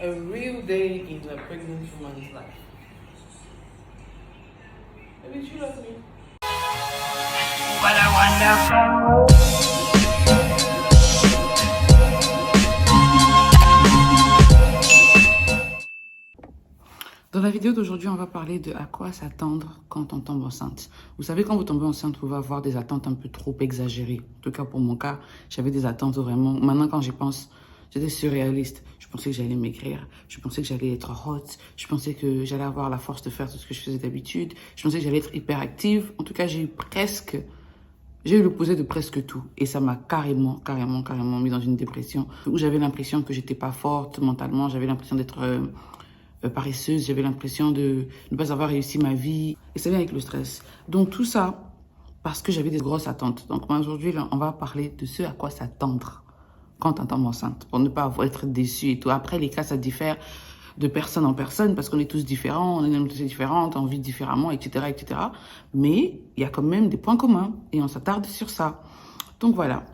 A real day in a pregnant woman's life. Maybe she loves me. What a wonderful. Dans la vidéo d'aujourd'hui, on va parler de à quoi s'attendre quand on tombe enceinte. Vous savez, quand vous tombez enceinte, vous pouvez avoir des attentes un peu trop exagérées. En tout cas, pour mon cas, j'avais des attentes vraiment... Maintenant, quand j'y pense, j'étais surréaliste. Je pensais que j'allais maigrir. Je pensais que j'allais être hot. Je pensais que j'allais avoir la force de faire tout ce que je faisais d'habitude. Je pensais que j'allais être hyperactive. En tout cas, j'ai eu l'opposé de presque tout. Et ça m'a carrément mis dans une dépression où j'avais l'impression que j'étais pas forte mentalement. J'avais l'impression d'être... paresseuse, j'avais l'impression de ne pas avoir réussi ma vie. Et ça vient avec le stress. Donc tout ça, parce que j'avais des grosses attentes. Donc moi aujourd'hui, on va parler de ce à quoi s'attendre quand on tombe enceinte, pour ne pas être déçu et tout. Après, les cas, ça diffère de personne en personne, parce qu'on est tous différents, on est tous différentes, on vit différemment, etc., etc. Mais il y a quand même des points communs, et on s'attarde sur ça. Donc voilà.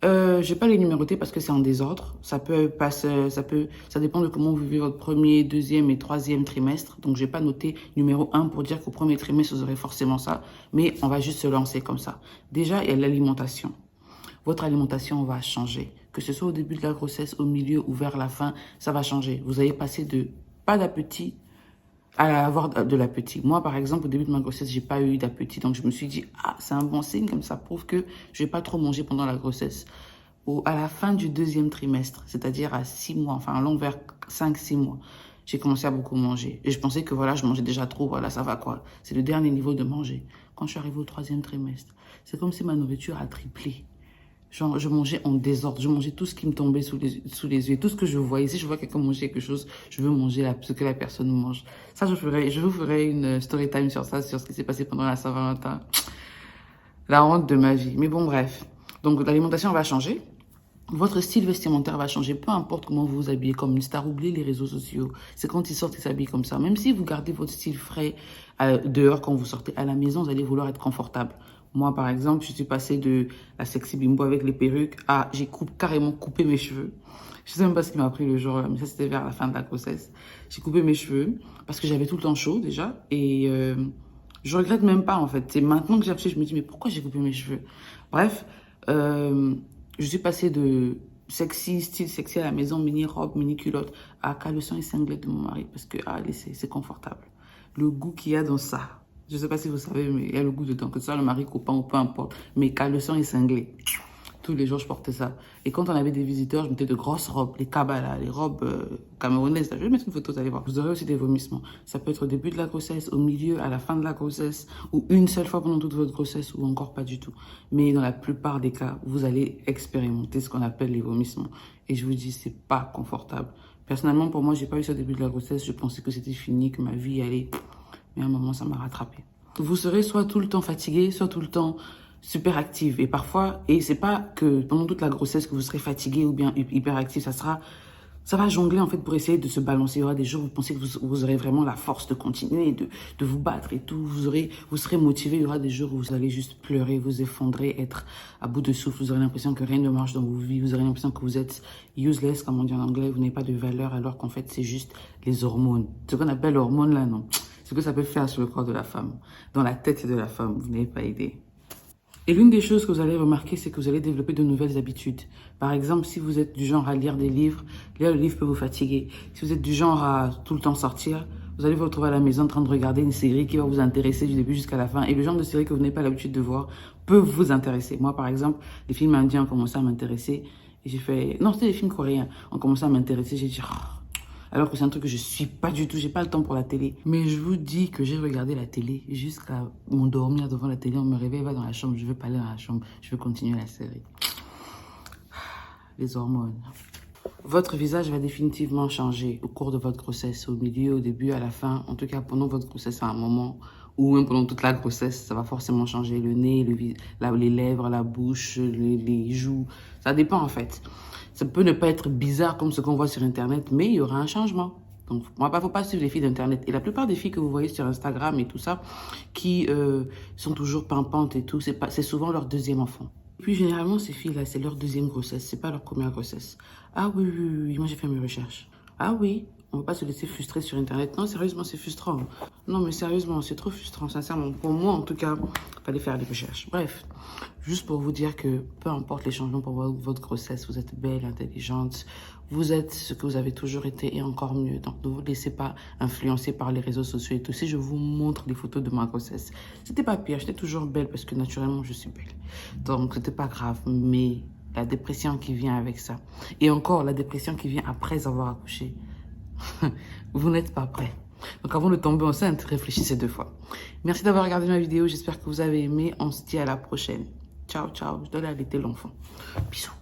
Je vais pas les numéroter parce que c'est en désordre. Ça dépend de comment vous vivez votre premier, deuxième et troisième trimestre. Donc, je vais pas noter numéro 1 pour dire qu'au premier trimestre, vous aurez forcément ça. Mais on va juste se lancer comme ça. Déjà, il y a l'alimentation. Votre alimentation va changer. Que ce soit au début de la grossesse, au milieu ou vers la fin, ça va changer. Vous allez passer de pas d'appétit à avoir de l'appétit. Moi, par exemple, au début de ma grossesse, j'ai pas eu d'appétit. Donc, je me suis dit, ah, c'est un bon signe, comme ça prouve que je vais pas trop manger pendant la grossesse. À la fin du deuxième trimestre, c'est-à-dire à 6 mois, enfin, allons vers 5-6 mois, j'ai commencé à beaucoup manger. Et je pensais que voilà, je mangeais déjà trop, voilà, ça va quoi. C'est le dernier niveau de manger. Quand je suis arrivée au troisième trimestre, c'est comme si ma nourriture a triplé. Genre, je mangeais en désordre. Je mangeais tout ce qui me tombait sous les yeux. Tout ce que je voyais. Si je vois quelqu'un manger quelque chose, je veux manger ce que la personne mange. Ça, je vous ferai une story time sur ça, sur ce qui s'est passé pendant la Saint-Valentin. La honte de ma vie. Mais bon, bref. Donc, l'alimentation va changer. Votre style vestimentaire va changer. Peu importe comment vous vous habillez comme une star. Oubliez les réseaux sociaux. C'est quand ils sortent, ils s'habillent comme ça. Même si vous gardez votre style frais dehors quand vous sortez à la maison, vous allez vouloir être confortable. Moi, par exemple, je suis passée de la sexy bimbo avec les perruques à j'ai carrément coupé mes cheveux. Je sais même pas ce qui m'a pris le jour, mais ça, c'était vers la fin de la grossesse. J'ai coupé mes cheveux parce que j'avais tout le temps chaud déjà. Et je regrette même pas, en fait. C'est maintenant que j'ai appris, je me dis, mais pourquoi j'ai coupé mes cheveux? Bref, je suis passée de sexy, style sexy à la maison, mini-robe, mini-culotte, à caleçon et cinglette de mon mari parce que c'est confortable. Le goût qu'il y a dans ça. Je ne sais pas si vous savez, mais il y a le goût dedans, que ce soit le mari, copain ou peu importe. Mais caleçon et cinglé. Tous les jours, je portais ça. Et quand on avait des visiteurs, je mettais de grosses robes, les kabbalah, les robes camerounaises. Je vais mettre une photo, vous allez voir. Vous aurez aussi des vomissements. Ça peut être au début de la grossesse, au milieu, à la fin de la grossesse, ou une seule fois pendant toute votre grossesse, ou encore pas du tout. Mais dans la plupart des cas, vous allez expérimenter ce qu'on appelle les vomissements. Et je vous dis, c'est pas confortable. Personnellement, pour moi, j'ai pas eu ça au début de la grossesse. Je pensais que c'était fini, que ma vie allait... Mais à un moment, ça m'a rattrapé. Vous serez soit tout le temps fatigué, soit tout le temps super active. Et parfois, et c'est pas que pendant toute la grossesse que vous serez fatigué ou bien hyperactif, ça va jongler en fait pour essayer de se balancer. Il y aura des jours où vous pensez que vous aurez vraiment la force de continuer, de vous battre et tout. Vous serez motivé. Il y aura des jours où vous allez juste pleurer, vous effondrer, être à bout de souffle. Vous aurez l'impression que rien ne marche dans vos vies. Vous aurez l'impression que vous êtes useless, comme on dit en anglais. Vous n'avez pas de valeur alors qu'en fait, c'est juste les hormones. Ce qu'on appelle hormones là, non. Ce que ça peut faire sur le corps de la femme, dans la tête de la femme, vous n'avez pas idée. Et l'une des choses que vous allez remarquer, c'est que vous allez développer de nouvelles habitudes. Par exemple, si vous êtes du genre à lire des livres, lire le livre peut vous fatiguer. Si vous êtes du genre à tout le temps sortir, vous allez vous retrouver à la maison en train de regarder une série qui va vous intéresser du début jusqu'à la fin. Et le genre de série que vous n'avez pas l'habitude de voir peut vous intéresser. Moi, par exemple, les films indiens ont commencé à m'intéresser. Et j'ai fait... Non, c'était des films coréens. Ont commencé à m'intéresser. J'ai dit... Alors que c'est un truc que je suis pas du tout, j'ai pas le temps pour la télé. Mais je vous dis que j'ai regardé la télé jusqu'à m'endormir devant la télé. On me réveille, va dans la chambre, je veux pas aller dans la chambre, je veux continuer la série. Les hormones. Votre visage va définitivement changer au cours de votre grossesse, au milieu, au début, à la fin. En tout cas, pendant votre grossesse, à un moment, ou même pendant toute la grossesse, ça va forcément changer. Le nez, les lèvres, la bouche, les joues, ça dépend en fait. Ça peut ne pas être bizarre comme ce qu'on voit sur Internet, mais il y aura un changement. Donc, moi, faut pas suivre les filles d'Internet. Et la plupart des filles que vous voyez sur Instagram et tout ça, qui sont toujours pimpantes et tout, c'est souvent leur deuxième enfant. Et puis, généralement, ces filles-là, c'est leur deuxième grossesse, c'est pas leur première grossesse. Ah oui, moi, j'ai fait mes recherches. Ah oui, on ne va pas se laisser frustrer sur Internet. Non, sérieusement, c'est frustrant. Non, mais sérieusement, c'est trop frustrant, sincèrement. Pour moi, en tout cas, il fallait faire des recherches. Bref, juste pour vous dire que peu importe les changements pour votre grossesse, vous êtes belle, intelligente, vous êtes ce que vous avez toujours été et encore mieux. Donc, ne vous laissez pas influencer par les réseaux sociaux et tout. Si je vous montre les photos de ma grossesse, c'était pas pire. J'étais toujours belle parce que naturellement, je suis belle. Donc, c'était pas grave, mais la dépression qui vient avec ça. Et encore, la dépression qui vient après avoir accouché. Vous n'êtes pas prêt. Donc avant de tomber enceinte, réfléchissez 2 fois. Merci d'avoir regardé ma vidéo. J'espère que vous avez aimé. On se dit à la prochaine. Ciao, ciao. Je dois aller allaiter l'enfant. Bisous.